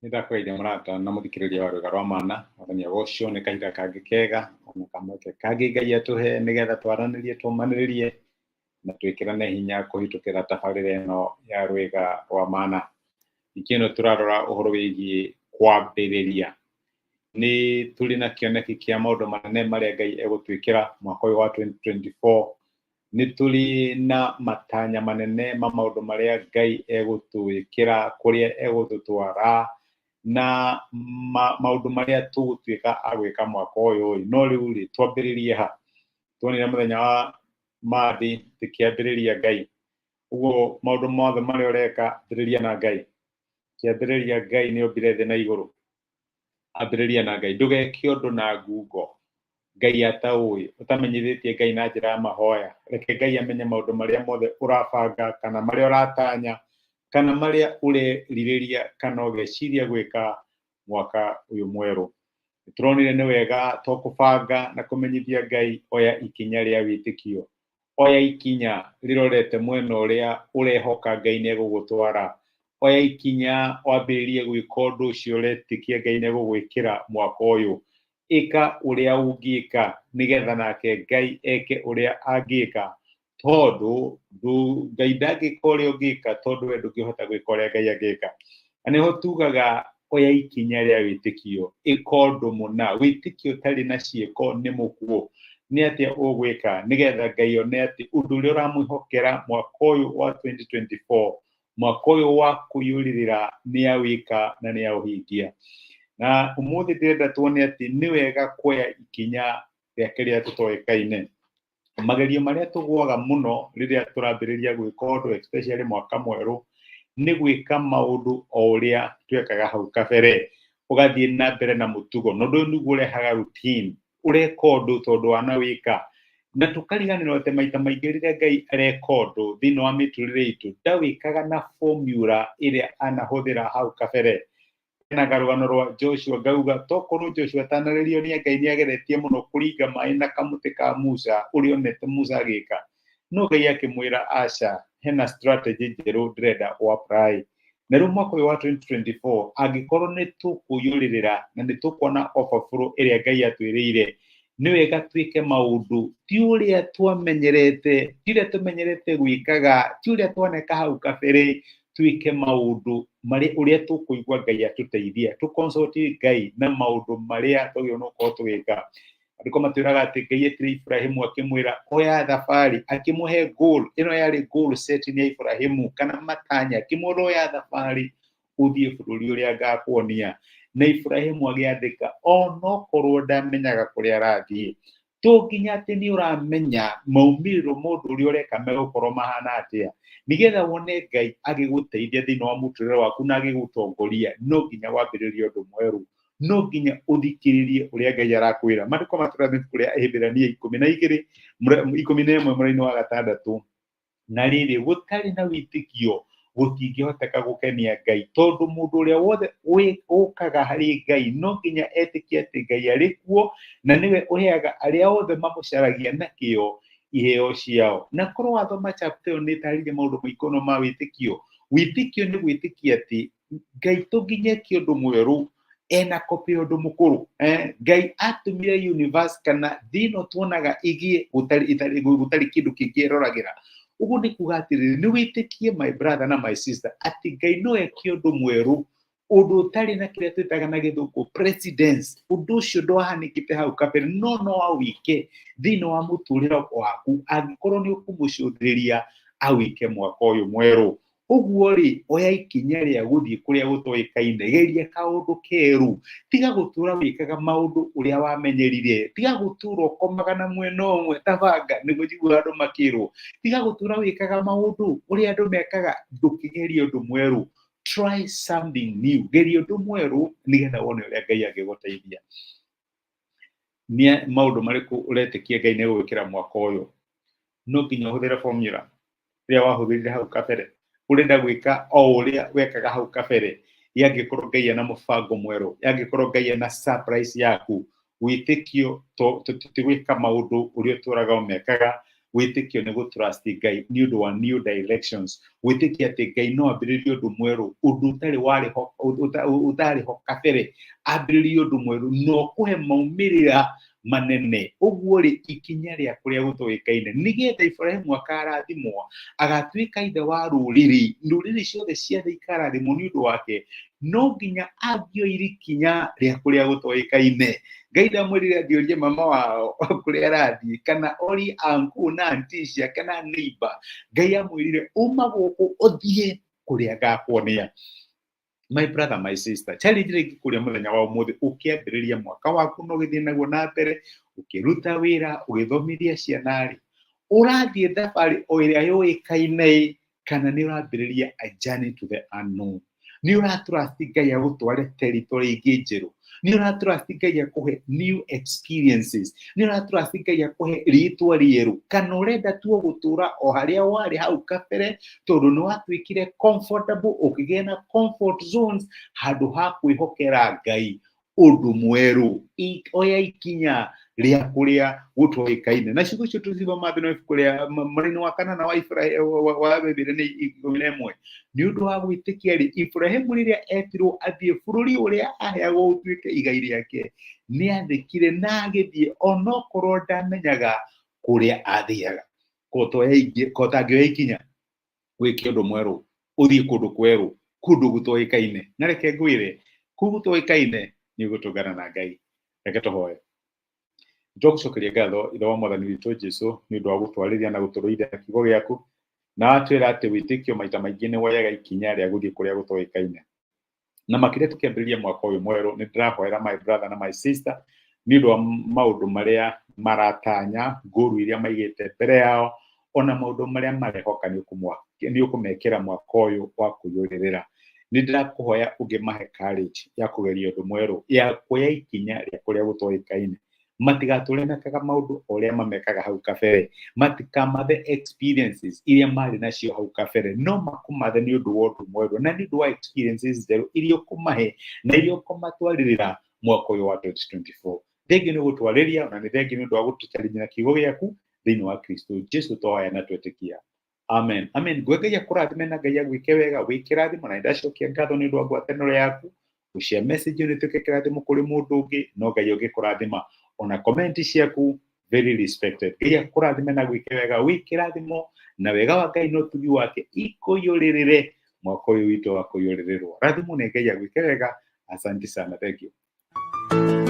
Nĩndakũgeithia mũrata na mũthikĩrĩria wa rwĩga rwa mana, wathani ũcio nĩ kahinda kangĩ kega, ona kamweke kangĩ Ngai atũhe nĩgetha twaranĩrie tũmanĩrĩrie na twĩkĩrane hinya kũhĩtũkĩra tabarĩra ĩno ya rwĩga rwa mana. Wiki ĩno tũrarora ũhoro wĩgiĩ kwambĩrĩria. Nĩ tũrĩ na kĩoneki kĩa maũndũ manene marĩa Ngai egũtwĩkĩra mwaka ũyũ wa 2024. Nĩ tũrĩ na matanya manene ma maũndũ marĩa Ngai egũtwĩkĩra, kũrĩa egũtũtwara na maũndũ marĩa tũgũtuĩka a gwĩka mwaka ũyũ. No rĩu rĩ, twambĩrĩrie ha? Tuonire mũthenya wa mathi tũkĩambĩrĩria Ngai. Ũguo maũndũ mothe marĩa ũreka ambĩrĩria na Ngai. Kĩambĩrĩria Ngai nĩ ombire thĩ na igũrũ. Ambĩrĩria na Ngai. Ndũgeke ũndũ na ngungo Ngai ataũĩ, ũtamenyithĩtie Ngai na njĩra ya mahoya. Reke Ngai amenye maũndũ marĩa mothe ũrabanga kana marĩa ũratanya kana marĩa ũrerirĩria kana ũgeciria gwĩka mwaka ũyũ mwerũ. Nĩtũronire nĩ wega to kũbanga na kũmenyithia Ngai, oya ikinya rĩa wĩtĩkio. Oya ikinya rĩrorete mwena ũrĩa ũrehoka Ngai nĩegũgũtwara. Oya ikinya wambĩrĩrie gwĩka ũndũ ũcio ũretĩkia Ngai nĩegũgwĩkĩra mwaka ũyũ. Ĩka ũrĩa ũngĩka nĩgetha nake Ngai eke ũrĩa angĩka, tondũ Ngai ndangĩka ũrĩa ũngĩka tondũ we ndũngĩhota gwĩka ũrĩa Ngai angĩka. Na nĩho tugaga oya ikinya rĩa wĩtĩkio, ĩka ũndũ mũna. Wĩtĩkio ũtarĩ na ciĩko nĩ mũkuũ. Nĩ atĩa ũgwĩka nĩgetha Ngai one atĩ ũndũ ũrĩa ũramwĩhokera mwaka ũyũ wa 2024, mwaka ũyũ wa kũiyũrĩrĩra nĩawĩka na nĩaũhingia. Na ũmũthĩ ndĩrenda tuone atĩ nĩ wega kuoya ikinya rĩa kĩrĩa gũtoĩkaine. Magerio marĩa tũgũaga mũno rĩrĩa tũrambĩrĩria gwĩka ũndũ, especially mwaka mwerũ, nĩ gwĩka maũndũ o ũrĩa twekaga hau kabere. Ũgathiĩ na mbere na mũtugo. Na ũndũ ũyũ nĩguo ũrehaga routine. Ũreka ũndũ tondũ wanawĩka. Na tũkariganĩrwo atĩ maita maingĩ rĩrĩa Ngai areka ũndũ thĩinĩ wa mĩtũrĩre itũ, ndawĩkaga na formula ĩrĩa anahũthĩra hau kabere. Na karũgano rwa Joshua ngauga tokorwo Joshua atanarĩrio nĩ Ngai nĩageretie mũno kũringa maĩ na kamũtĩ ka Musa ũrĩa onete Musa agĩka, no Ngai akĩmwĩra aca, hena strategy njerũ ndĩrenda apply. Na rĩu mwaka ũyũ wa 2024 angĩkorwo nĩ tũkũiyũrĩrĩra na nĩ tũkuona overflow ĩrĩa Ngai atwĩrĩire, nĩ wega twĩke maũndũ ti ũrĩa twamenyerete, ti ũrĩa tũmenyerete gwĩkaga, ti ũrĩa twaneka hau kabere. Twĩke maũndũ marĩa ũrĩa tũkũigua Ngai atũteithia, tũconsult Ngai na maũndũ marĩa tũgĩrĩirwo nĩ gũkorwo tũgĩka. Andĩko matwĩraga atĩ Ngai etire Ibrahimu akĩmwĩra oya thabarĩ, akĩmũhe goal. Ĩno yarĩ goal setting ya Ibrahimu kana matanya, akĩmwĩra oya thabarĩ ũthiĩ bũrũri ũrĩa ngakuonia. Na Ibrahimu agĩathĩka onokorwo ndamenyaga kũrĩa arathiĩ. To nginya atĩ nĩ ũramenya maumĩrĩro mũndũ ũrĩa ũreka megũkorwo mahana atĩa. Nĩgetha wone Ngai agĩgũteithia thĩinĩ wa mũtũrĩre waku na agĩgũtongoria, no nginya wambĩrĩrie ũndũ mwerũ. No nginya ũthikĩrĩrie ũrĩa Ngai arakwĩra. Maandĩko matũrathi kũrĩa Ahĩbĩrania 12:11 mweri-inĩ wa gatandatũ. Na rĩrĩ, gũtarĩ na wĩtĩkio gũtingĩhoteka gũkenia Ngai, tondũ mũndũ ũrĩa wothe ũkaga harĩ Ngai no nginya etĩkie atĩ Ngai arĩ kuo na nĩwe ũheaga arĩa othe mamũcaragia na kĩo iheo ciao. Na korwo wathoma chapter ĩyo nĩ ĩtarĩirie maũndũ maingĩ ma wĩtĩkio. Wĩtĩkio nĩ gwĩtĩkia atĩ Ngai to nginya eke ũndũ mwerũ ena copy ũndũ mũkũrũ. Ngai atũmire universe kana thĩ ĩno tuonaga ĩgĩe gũtarĩ kĩndũ kĩngĩeroragĩra. Ũguo nĩ kuga atĩrĩrĩ, nĩ wĩtĩkie my brother na my sister atĩ Ngai no eke ũndũ mwerũ, ũndũ ũtarĩ na kĩrĩa twĩtaga na gĩthũngũ precedence. Ũndũ ũcio ndwahanĩkĩte hau kabere, no awĩke thĩinĩ wa mũtũrĩre waku angĩkorwo nĩ ũkũmũcũthĩrĩria awĩke mwaka ũyũ mwerũ. Ũguo rĩ, oya ikinya rĩa gũthiĩ kũrĩa gũtoĩkaine, geria kaũndũ kerũ. Tiga gũtũra wĩkaga maũndũ ũrĩa wamenyerire, tiga gũtũra ũkomaga na mwena ũmwe tabanga nĩguo njiguaga andũ makĩrwo. Tiga gũtũra wĩkaga maũndũ ũrĩa andũ mekaga, ndũkĩgerie ũndũ mwerũ. Try something new. Geria ũndũ mwerũ nĩgetha wone ũrĩa Ngai angĩgũteithia. Nĩ maũndũ marĩkũ ũretĩkia Ngai nĩegũgwĩkĩra mwaka ũyũ? No nginya ũhũthĩre formula ĩrĩa wahũthĩrire hau kabere. Ũrenda gwĩka o ũrĩa wekaga hau kabere. yangĩkorwo Ngai ena mũbango mwerũ, yangĩkorwo Ngai ena surprise yaku, wĩtĩkio tũtigwĩka maũndũ ũrĩa ũtũraga ũmekaga, wĩtĩkio nĩ gũtrust Ngai nĩ ũndũ wa new directions, wĩtĩkio atĩ Ngai no ambĩrĩrie ũndũ mwerũ, ũndũ ũtarĩ ho kabere, ambĩrĩrie ũndũ mwerũ no kũhe maumĩrĩra manene. Ũguo rĩ, ikinya rĩa kũrĩa gũtoĩkaine nĩgetha Ibrahimu akarathimwo agatuĩka ithe wa ndũrĩrĩ ciothe cia thĩ ikarathimwo nĩ ũndũ wake, no nginya angĩoire ikinya rĩa kũrĩa gũtoĩkaine. Ngai ndamwĩrire angĩorie mama wao kũrĩa arathiĩ, kana orie uncle na auntie ciake na neighbor. Ngai amwĩrire uma gũkũ ũthiĩ kũrĩa ngakuonia. My brother, my sister, challenge rĩngĩ kũrĩa mũthenya wa ũmũthĩ ũkĩambĩrĩria mwaka waku no gĩthiĩ naguo na mbere, ũkĩruta wĩra, ũgĩthomithia ciana rĩ, ũrathiĩ thabarĩ o ĩrĩa yũĩkaine kana nĩ ũrambĩrĩria a journey to the unknown? Nĩ ũratrust Ngai agũtware territory ingĩ njerũ? Nĩ ũratrust Ngai akũhe new experiences? Nĩ ũratrust Ngai akũhe rĩtwa rĩerũ? Kana ũrenda tu gũtũra o harĩa warĩ hau kabere tondũ nĩ watuĩkire comfortable, ũkĩgĩa na comfort zones handũ ha kwĩhokera Ngai ũndũ mwerũ? Oya ikinya rĩa kũrĩa gũtoĩkaine. Na ciugo icio tũcithoma thĩinĩ wa ibuku rĩa mũraini wa kanana wa Bĩblia nĩ 11. Nĩ ũndũ wa gwĩtĩkia rĩ, Ibrahimu rĩrĩa etirwo athiĩ bũrũri ũrĩa aheagwo ũtuĩke igai rĩake, nĩ athĩkire na agĩthiĩ onokorwo ndamenyaga kũrĩa athiaga. Ko ũtangĩoya ikinya gwĩka ũndũ mwerũ, ũthiĩ kũndũ kwerũ, kũndũ gũtoĩkaine. Na reke ngwĩre, kũu gũtoĩkaine nĩ ũgũtũngana na Ngai. Reke tũhoe. Tũgũcokeria ngatho ithe wa Mwathani witũ Jesũ nĩ ũndũ wa gũtwarĩria na gũtũrũithia kiugo gĩaku, na watwĩra atĩ wĩtĩkio maita maingĩ nĩ woyaga ikinya rĩa gũthiĩ kũrĩa gũtoĩkaine. Na makĩria tũkĩambĩrĩria mwaka ũyũ mwerũ, nĩ ndĩrahoera my brother na my sister nĩ ũndũ wa maũndũ marĩa maratanya, ngũru iria maigĩte mbere yao, ona maũndũ marĩa marehoka nĩ ũkũmekĩra mwaka ũyũ wa kũiyũrĩrĩra. Nĩ ndĩrakũhoya ũngĩmahe courage ya kũgeria ũndũ mwerũ, ya kuoya ikinya rĩa kũrĩa gũtoĩkaine. Matigatũre mekaga maũndũ ũrĩa mamekaga hau kabere, matikamathe experiences iria marĩ nacio hau kabere, no makũmathe nĩ ũndũ wa ũndũ mwerũ na nĩ ũndũ wa experiences njerũ iria ũkũmahe na iria ũkũmatwarĩrĩra mwaka ũyũ wa 2024. Thengiũ nĩ gũtwarĩria, ona nĩ thengiũ nĩ ũndũ wa gũtũtarĩria na kiugo gĩaku thĩinĩ wa Kristo Jesũ tũhoya na twetĩkia. Amen. Amen. Ngai akũrathime na Ngai agwĩke wega, wĩkĩrathimo, na ndacokia ngatho nĩ ũndũ wa ngwatanĩro yaku. Gũshare message nĩ twĩke kĩrathimo kũrĩ mũndũ ũngĩ, no Ngai ũngĩkũrathima. Ona comment ciaku very respected. Ngai akũrathime na gwĩke wega, wĩkĩrathimo, na wega wa Ngai no ũtugi wake ikũiyũrĩrĩre mwaka ũyũ witũ wa kũiyũrĩrĩrwo. Rathimo nĩ Ngai agwĩke wega. Asante sana. Thank you.